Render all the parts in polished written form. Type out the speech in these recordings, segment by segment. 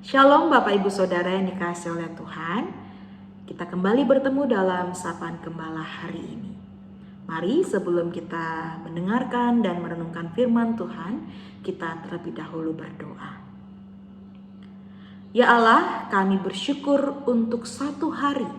Shalom Bapak Ibu Saudara yang dikasihi oleh Tuhan. Kita kembali bertemu dalam Sapaan Gembala hari ini. Mari sebelum kita mendengarkan dan merenungkan firman Tuhan, kita terlebih dahulu berdoa. Ya Allah, kami bersyukur untuk satu hari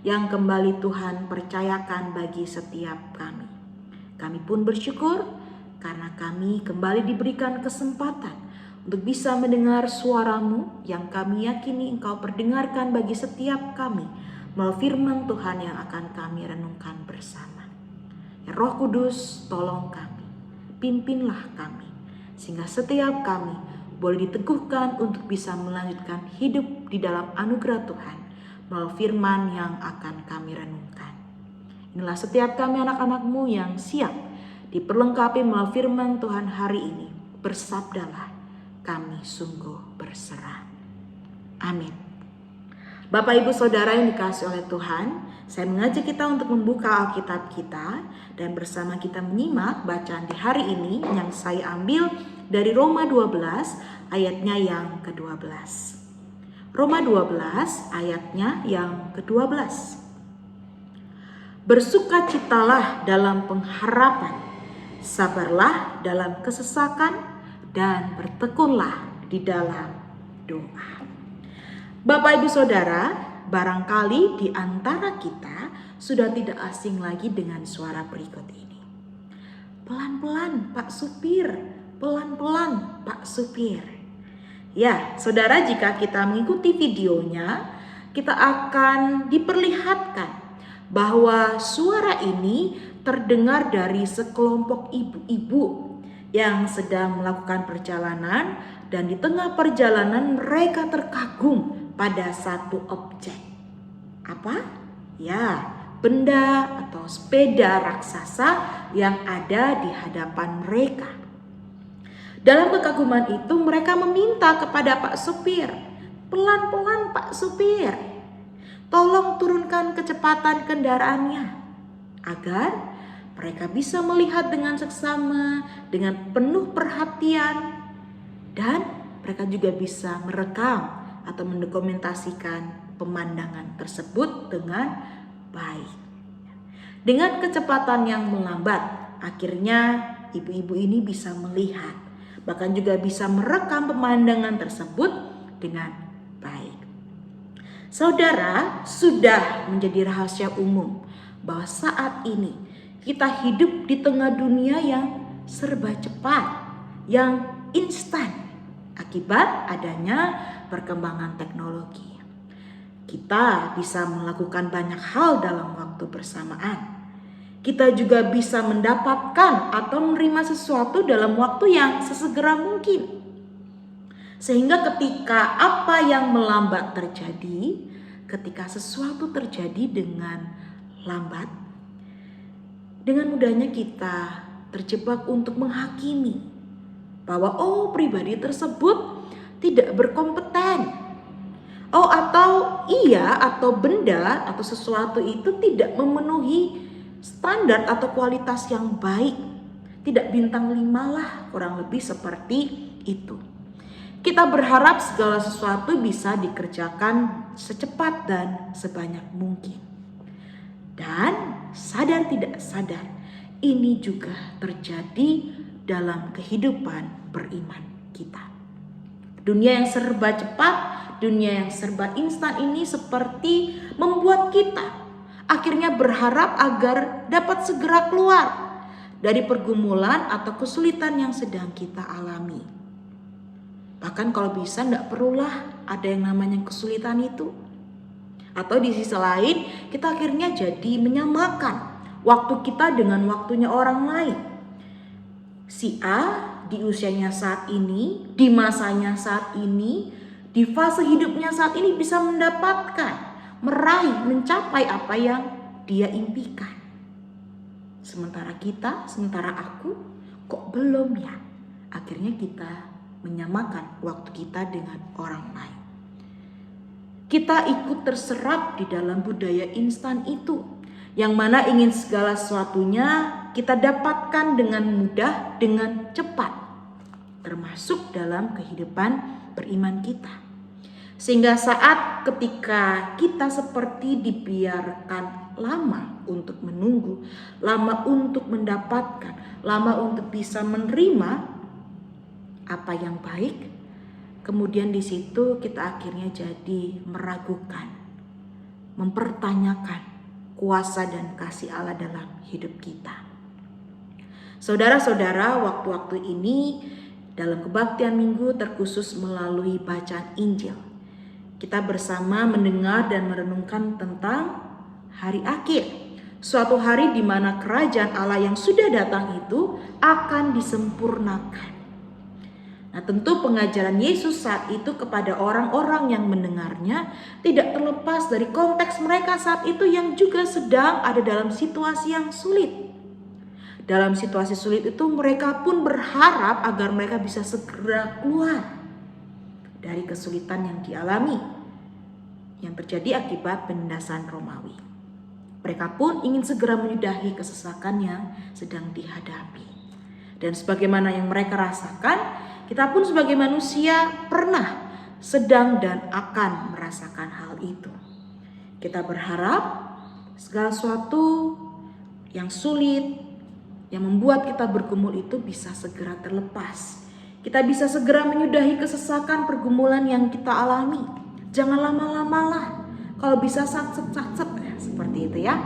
yang kembali Tuhan percayakan bagi setiap kami. Kami pun bersyukur karena kami kembali diberikan kesempatan untuk bisa mendengar suara-Mu yang kami yakini Engkau perdengarkan bagi setiap kami melalui firman Tuhan yang akan kami renungkan bersama. Ya Roh Kudus, tolong kami, pimpinlah kami, sehingga setiap kami boleh diteguhkan untuk bisa melanjutkan hidup di dalam anugerah Tuhan melalui firman yang akan kami renungkan. Inilah setiap kami anak-anak-Mu yang siap diperlengkapi melalui firman Tuhan hari ini. Bersabdalah, kami sungguh berserah. Amin. Bapak Ibu Saudara yang dikasihi oleh Tuhan, saya mengajak kita untuk membuka Alkitab kita dan bersama kita menyimak bacaan di hari ini yang saya ambil dari Roma 12 ayatnya yang ke-12. Roma 12 ayatnya yang ke-12. Bersukacitalah dalam pengharapan, sabarlah dalam kesesakan, dan bertekunlah di dalam doa. Bapak Ibu Saudara, barangkali di antara kita sudah tidak asing lagi dengan suara berikut ini. Pelan-pelan Pak Supir, pelan-pelan Pak Supir. Ya, saudara, jika kita mengikuti videonya, kita akan diperlihatkan bahwa suara ini terdengar dari sekelompok ibu-ibu yang sedang melakukan perjalanan, dan di tengah perjalanan mereka terkagum pada satu objek. Apa? Ya, benda atau sepeda raksasa yang ada di hadapan mereka. Dalam kekaguman itu mereka meminta kepada Pak Supir, pelan-pelan Pak Supir, tolong turunkan kecepatan kendaraannya agar mereka bisa melihat dengan seksama, dengan penuh perhatian, dan mereka juga bisa merekam atau mendokumentasikan pemandangan tersebut dengan baik. Dengan kecepatan yang melambat, akhirnya ibu-ibu ini bisa melihat, bahkan juga bisa merekam pemandangan tersebut dengan baik. Saudara, sudah menjadi rahasia umum bahwa saat ini kita hidup di tengah dunia yang serba cepat, yang instan akibat adanya perkembangan teknologi. Kita bisa melakukan banyak hal dalam waktu bersamaan. Kita juga bisa mendapatkan atau menerima sesuatu dalam waktu yang sesegera mungkin. Sehingga ketika apa yang melambat terjadi, ketika sesuatu terjadi dengan lambat, dengan mudahnya kita terjebak untuk menghakimi bahwa pribadi tersebut tidak berkompeten. Atau benda atau sesuatu itu tidak memenuhi standar atau kualitas yang baik. Tidak bintang 5 lah, kurang lebih seperti itu. Kita berharap segala sesuatu bisa dikerjakan secepat dan sebanyak mungkin. Dan sadar tidak sadar, ini juga terjadi dalam kehidupan beriman kita. Dunia yang serba cepat, dunia yang serba instan ini seperti membuat kita akhirnya berharap agar dapat segera keluar dari pergumulan atau kesulitan yang sedang kita alami. Bahkan kalau bisa tidak perlulah ada yang namanya kesulitan itu. Atau di sisi lain kita akhirnya jadi menyamakan waktu kita dengan waktunya orang lain. Si A di usianya saat ini, di masanya saat ini, di fase hidupnya saat ini bisa mendapatkan, meraih, mencapai apa yang dia impikan. Sementara aku kok belum ya? Akhirnya kita menyamakan waktu kita dengan orang lain. Kita ikut terserap di dalam budaya instan itu, yang mana ingin segala sesuatunya kita dapatkan dengan mudah, dengan cepat, termasuk dalam kehidupan beriman kita. Sehingga saat ketika kita seperti dibiarkan lama untuk menunggu, lama untuk mendapatkan, lama untuk bisa menerima apa yang baik, kemudian di situ kita akhirnya jadi meragukan, mempertanyakan kuasa dan kasih Allah dalam hidup kita. Saudara-saudara, waktu-waktu ini dalam kebaktian minggu terkhusus melalui bacaan Injil, kita bersama mendengar dan merenungkan tentang hari akhir. Suatu hari di mana kerajaan Allah yang sudah datang itu akan disempurnakan. Nah, tentu pengajaran Yesus saat itu kepada orang-orang yang mendengarnya tidak terlepas dari konteks mereka saat itu yang juga sedang ada dalam situasi yang sulit. Dalam situasi sulit itu mereka pun berharap agar mereka bisa segera keluar dari kesulitan yang dialami yang terjadi akibat penindasan Romawi. Mereka pun ingin segera menyudahi kesesakan yang sedang dihadapi. Dan sebagaimana yang mereka rasakan, kita pun sebagai manusia pernah, sedang dan akan merasakan hal itu. Kita berharap segala sesuatu yang sulit, yang membuat kita bergumul itu bisa segera terlepas. Kita bisa segera menyudahi kesesakan pergumulan yang kita alami. Jangan lama-lama lah. Kalau bisa satset ya, seperti itu ya.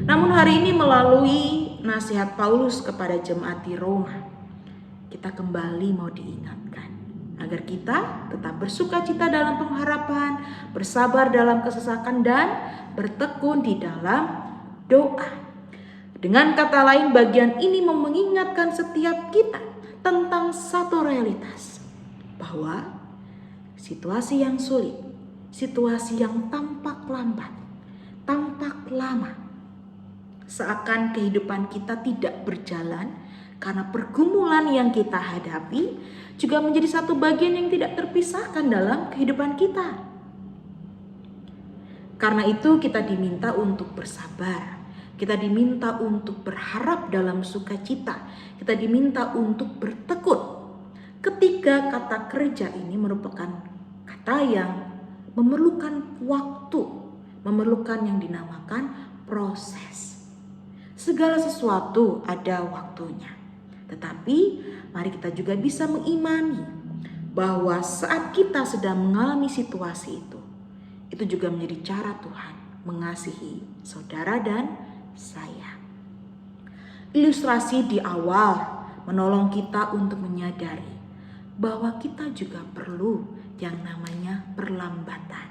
Namun hari ini melalui nasihat Paulus kepada jemaat di Roma, kita kembali mau diingatkan agar kita tetap bersukacita dalam pengharapan, bersabar dalam kesesakan dan bertekun di dalam doa. Dengan kata lain, bagian ini mengingatkan setiap kita tentang satu realitas, bahwa situasi yang sulit, situasi yang tampak lambat, tampak lama, seakan kehidupan kita tidak berjalan karena pergumulan yang kita hadapi juga menjadi satu bagian yang tidak terpisahkan dalam kehidupan kita. Karena itu kita diminta untuk bersabar. Kita diminta untuk berharap dalam sukacita. Kita diminta untuk bertekun. Ketiga kata kerja ini merupakan kata yang memerlukan waktu, memerlukan yang dinamakan proses. Segala sesuatu ada waktunya. Tetapi mari kita juga bisa mengimani bahwa saat kita sedang mengalami situasi itu juga menjadi cara Tuhan mengasihi saudara dan saya. Ilustrasi di awal menolong kita untuk menyadari bahwa kita juga perlu yang namanya perlambatan.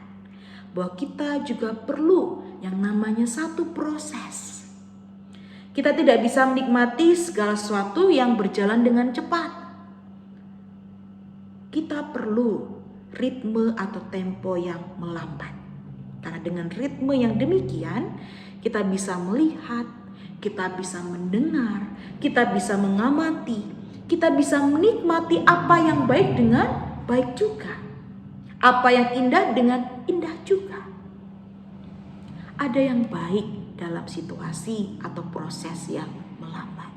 Bahwa kita juga perlu yang namanya satu proses. Kita tidak bisa menikmati segala sesuatu yang berjalan dengan cepat. Kita perlu ritme atau tempo yang melambat. Karena dengan ritme yang demikian, kita bisa melihat, kita bisa mendengar, kita bisa mengamati, kita bisa menikmati apa yang baik dengan baik juga. Apa yang indah dengan indah juga. Ada yang baik dalam situasi atau proses yang melambat.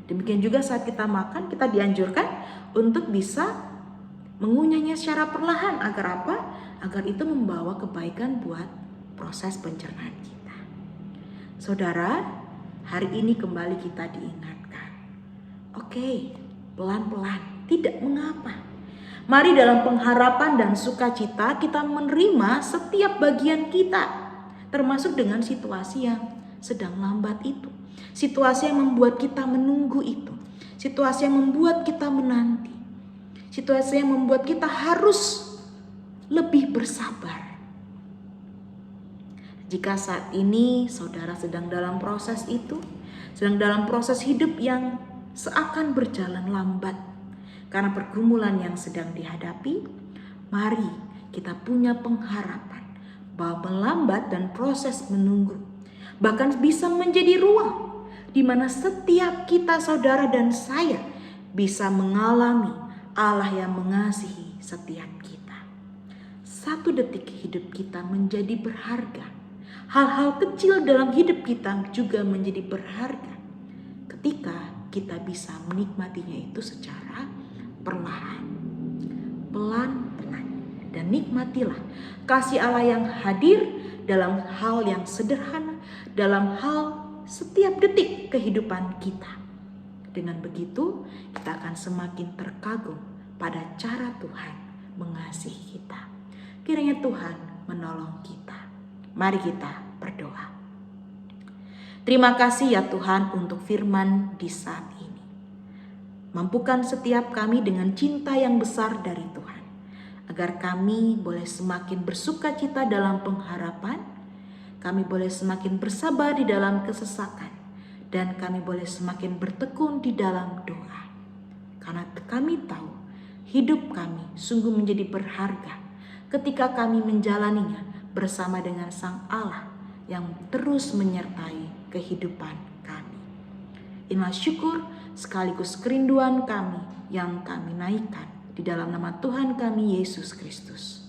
Demikian juga saat kita makan, kita dianjurkan untuk bisa mengunyahnya secara perlahan. Agar apa? Agar itu membawa kebaikan buat proses pencernaan kita. Saudara, hari ini kembali kita diingatkan. Oke, pelan-pelan, tidak mengapa. Mari dalam pengharapan dan sukacita kita menerima setiap bagian kita, termasuk dengan situasi yang sedang lambat itu. Situasi yang membuat kita menunggu itu. Situasi yang membuat kita menanti. Situasi yang membuat kita harus lebih bersabar. Jika saat ini saudara sedang dalam proses itu, sedang dalam proses hidup yang seakan berjalan lambat karena pergumulan yang sedang dihadapi, mari kita punya pengharapan bahwa melambat dan proses menunggu bahkan bisa menjadi ruang di mana setiap kita, saudara dan saya, bisa mengalami Allah yang mengasihi setiap kita. Satu detik hidup kita menjadi berharga. Hal-hal kecil dalam hidup kita juga menjadi berharga ketika kita bisa menikmatinya itu secara perlahan, pelan-pelan. dan nikmatilah kasih Allah yang hadir dalam hal yang sederhana, dalam hal setiap detik kehidupan kita. Dengan begitu, kita akan semakin terkagum pada cara Tuhan mengasihi kita. Kiranya Tuhan menolong kita. Mari kita berdoa. Terima kasih ya Tuhan untuk firman di saat ini. Mampukan setiap kami dengan cinta yang besar dari Tuhan, agar kami boleh semakin bersuka cita dalam pengharapan, kami boleh semakin bersabar di dalam kesesakan, dan kami boleh semakin bertekun di dalam doa. Karena kami tahu hidup kami sungguh menjadi berharga ketika kami menjalaninya bersama dengan Sang Allah yang terus menyertai kehidupan kami. Inilah syukur sekaligus kerinduan kami yang kami naikkan di dalam nama Tuhan kami Yesus Kristus.